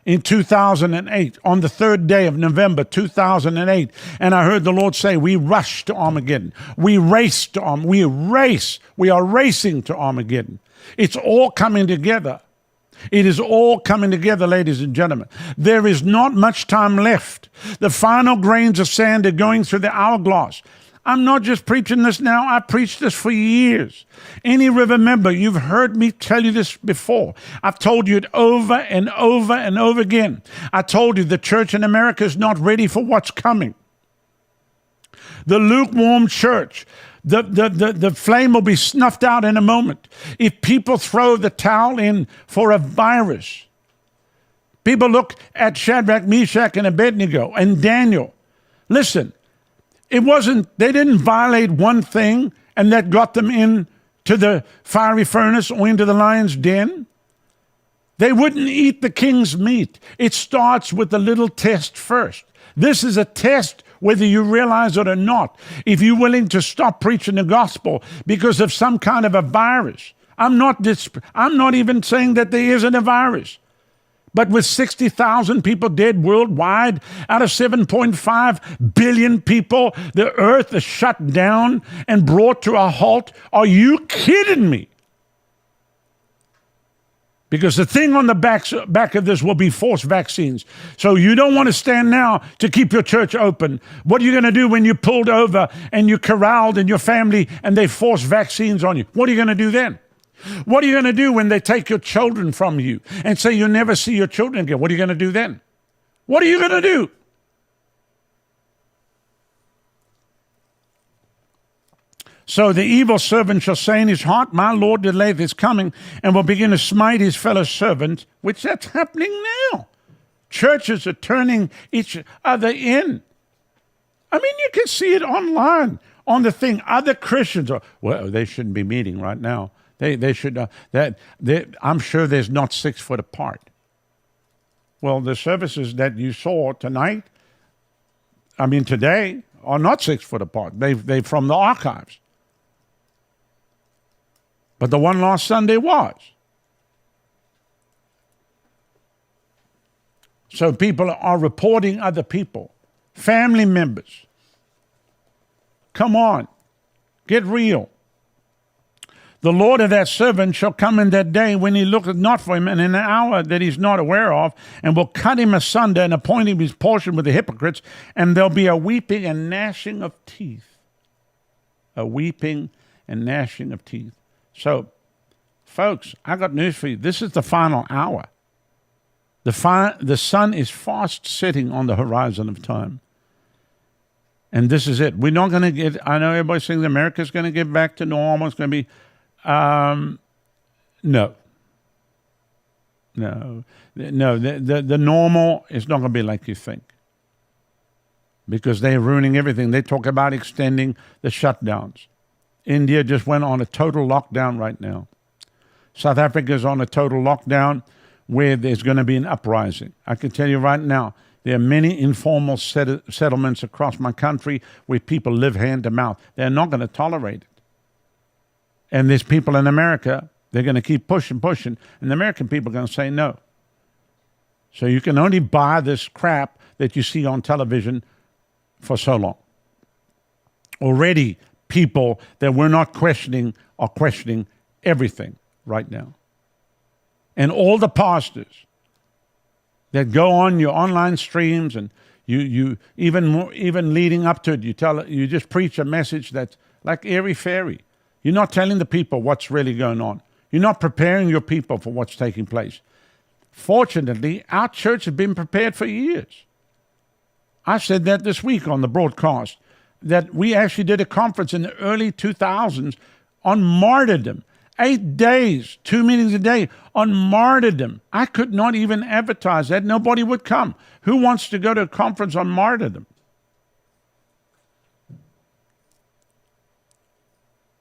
in 2008, on the 3rd day of November 2008, and I heard the Lord say, we rush to Armageddon. We race to Armageddon. We are racing to Armageddon. It's all coming together. It is all coming together, ladies and gentlemen. There is not much time left. The final grains of sand are going through the hourglass. I'm not just preaching this now. I preached this for years. Any River member, you've heard me tell you this before. I've told you it over and over and over again. I told you the church in America is not ready for what's coming. The lukewarm church, the flame will be snuffed out in a moment. If people throw the towel in for a virus, people look at Shadrach, Meshach, and Abednego and Daniel. Listen. They didn't violate one thing and that got them into the fiery furnace or into the lion's den. They wouldn't eat the king's meat. It starts with a little test first. This is a test whether you realize it or not. If you're willing to stop preaching the gospel because of some kind of a virus. I'm not even saying that there isn't a virus. But with 60,000 people dead worldwide, out of 7.5 billion people, the earth is shut down and brought to a halt. Are you kidding me? Because the thing on the back of this will be forced vaccines. So you don't want to stand now to keep your church open. What are you going to do when you're pulled over and you're corralled in your family and they force vaccines on you? What are you going to do then? What are you going to do when they take your children from you and say you'll never see your children again? What are you going to do then? What are you going to do? So the evil servant shall say in his heart, my Lord delayeth his coming, and will begin to smite his fellow servants, which that's happening now. Churches are turning each other in. I mean, you can see it online on the thing. Other Christians are, well, they shouldn't be meeting right now. They should, I'm sure there's not 6 foot apart. Well, the services that you saw today, are not 6 foot apart. They're from the archives. But the one last Sunday was. So people are reporting other people, family members. Come on, get real. The Lord of that servant shall come in that day when he looketh not for him, and in an hour that he's not aware of, and will cut him asunder and appoint him his portion with the hypocrites, and there'll be a weeping and gnashing of teeth. A weeping and gnashing of teeth. So, folks, I got news for you. This is the final hour. The sun is fast setting on the horizon of time. And this is it. We're not going to get, I know everybody's saying America's going to get back to normal. It's going to be, no. The normal is not going to be like you think. Because they're ruining everything. They talk about extending the shutdowns. India just went on a total lockdown right now. South Africa is on a total lockdown where there's going to be an uprising. I can tell you right now, there are many informal settlements across my country where people live hand to mouth. They're not going to tolerate it. And there's people in America, they're going to keep pushing, and the American people are going to say no. So you can only buy this crap that you see on television for so long. Already, people that we're not questioning are questioning everything right now. And all the pastors that go on your online streams and you even leading up to it, you just preach a message that's like airy-fairy. You're not telling the people what's really going on. You're not preparing your people for what's taking place. Fortunately, our church has been prepared for years. I said that this week on the broadcast, that we actually did a conference in the early 2000s on martyrdom. 8 days, 2 meetings a day on martyrdom. I could not even advertise that. Nobody would come. Who wants to go to a conference on martyrdom?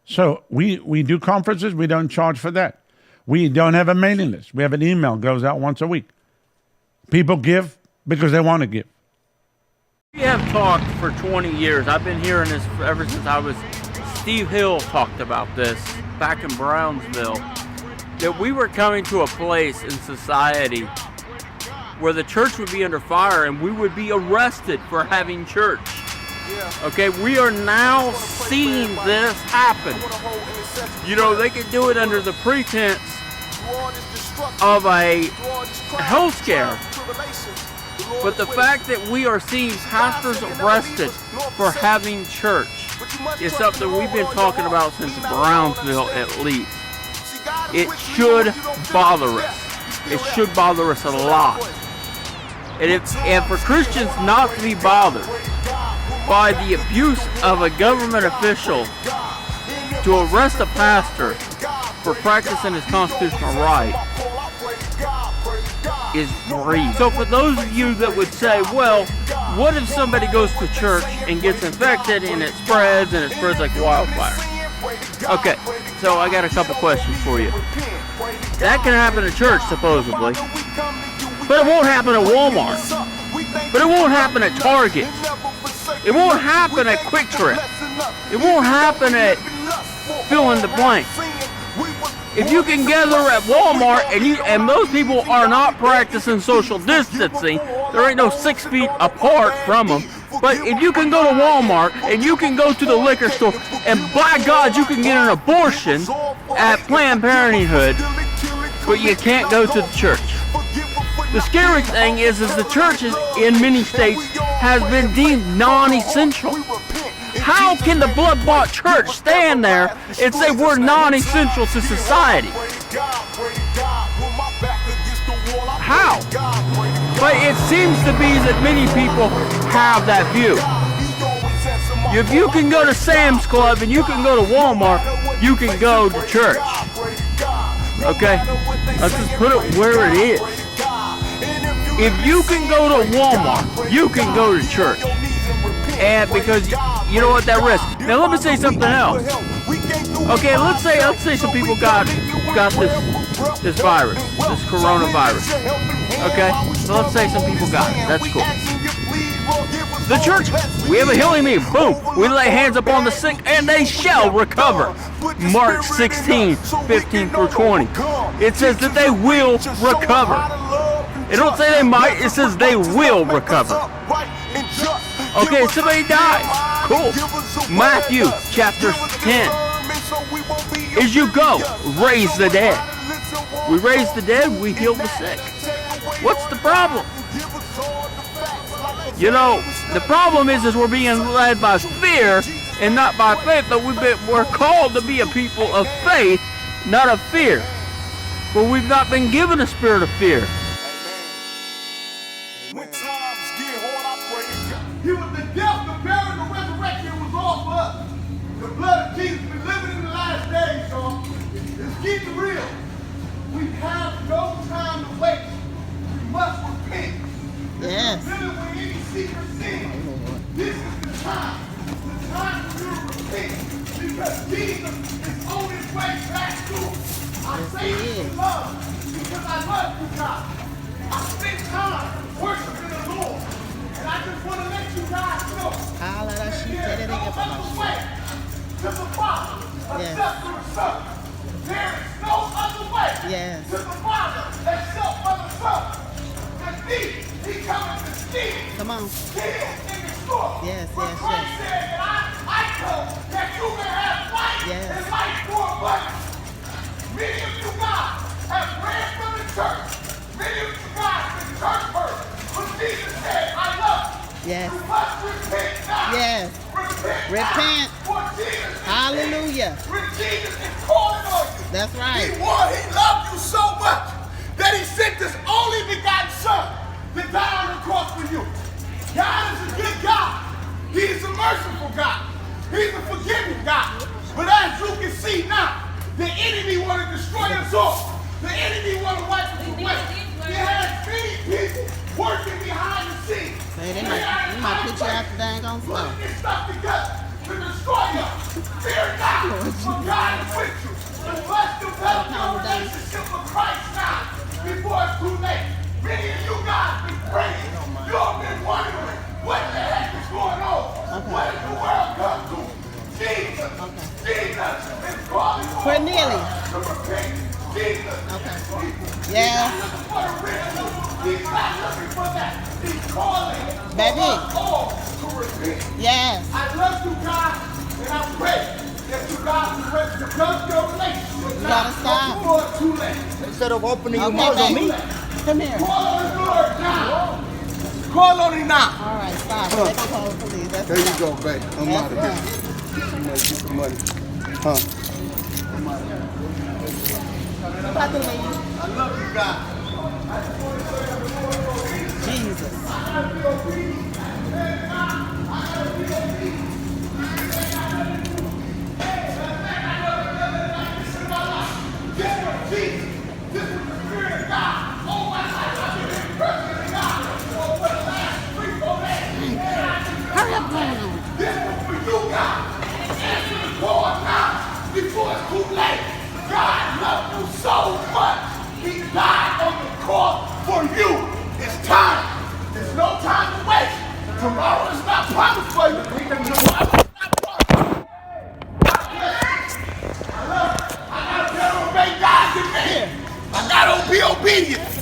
So we do conferences. We don't charge for that. We don't have a mailing list. We have an email, goes out once a week. People give because they want to give. We have talked for 20 years. I've been hearing this ever since Steve Hill talked about this back in Brownsville, that we were coming to a place in society where the church would be under fire and we would be arrested for having church. Okay, we are now seeing this happen. You know, they could do it under the pretense of a health scare. But the fact that we are seeing pastors arrested for having church is something we've been talking about since Brownsville at least. It should bother us. It should bother us a lot. And for Christians not to be bothered by the abuse of a government official to arrest a pastor for practicing his constitutional right is great. So for those of you that would say, well, what if somebody goes to church and gets infected and it spreads like wildfire? Okay, so I got a couple questions for you. That can happen at church, supposedly. But it won't happen at Walmart. But it won't happen at Target. It won't happen at Quick Trip. It won't happen at fill in the blank. If you can gather at Walmart and those people are not practicing social distancing, there ain't no 6 feet apart from them. But if you can go to Walmart and you can go to the liquor store and by God you can get an abortion at Planned Parenthood, but you can't go to the church. The scary thing is the church in many states has been deemed non-essential. How can the blood-bought church stand there and say we're non-essential to society? How? But it seems to be that many people have that view. If you can go to Sam's Club and you can go to Walmart, you can go to church. Okay? Let's just put it where it is. If you can go to Walmart, you can go to church. And because you know what, that risk. Now let me say something else. Okay, let's say some people got this virus, this coronavirus. Okay, so let's say some people got it. That's cool. The church, we have a healing meeting. Boom, we lay hands upon the sick, and they shall recover. Mark 16, 15 through 20. It says that they will recover. It don't say they might. It says they will recover. Okay, somebody dies. Cool. Matthew chapter 10. As you go, raise the dead. We raise the dead, we heal the sick. What's the problem? You know, the problem is we're being led by fear and not by faith. But we're called to be a people of faith, not of fear. But we've not been given a spirit of fear. When times get hard, I pray. He was the death, the burial, and the resurrection. It was all for us. The blood of Jesus. We're living in the last days, y'all. Let's keep it real. We have no time to waste. We must repent. Yes. Really, with any secret sin, this is the time. The time for you to repent. Because Jesus is on his way back to us. I say this in love because I love you, God. I spend time worshiping the Lord. And I just want to let you guys know that there is no other way to the Father except through the Son. There is no other way to the Father except for the Son. The thief, he coming to steal, Come on. kill, and destroy. Yes, But yes, Christ yes. said that I come that you may have life Yes. and life more abundant. Many of you guys have ran from the church. Many of you guys been church hurt. But Jesus said, I love you. Yes. You must repent now. Yes. Repent. Repent. Now. For Jesus is Hallelujah. when Jesus is calling on you. That's right. He loved you so much that he sent his only begotten son to die on the cross for you. God is a good God. He's a merciful God. He's a forgiving God. But as you can see now, the enemy want to destroy us all. The enemy want to wipe us away. He has many people working behind the scenes. Hey, they might put you out the dang on floor. Putting this stuff together to destroy you. Fear not, for God is with you. You must develop your relationship with Christ now before it's too late. Many of you guys been praying. You've been wondering what the heck is going on. What did the world come to? Jesus. Jesus is calling for Cornelius. to repent. Jesus. Yeah. For the rich. He's not looking for that. He's calling Baby. for us all to repent. Yes. I love you guys, and I pray that you guys will develop your relationship. You gotta stop. Before it's too late. Instead of opening your Okay, mouth on me. baby. Come here. Call on the Lord now. Call on him now. All right, stop. Let me call the police. That's There you enough. go, baby. I'm That's out of here. enough. Get some money. Huh? You about to leave. I love you guys. Jesus. Hurry up, Browne. This was for you guys. Answer the call now before it's too late. God loved you so much. He died on the cross for you. It's time. There's no time to waste. Tomorrow is not promised for you. Tomorrow is not promised. I gotta obey God in me. I gotta be obedient.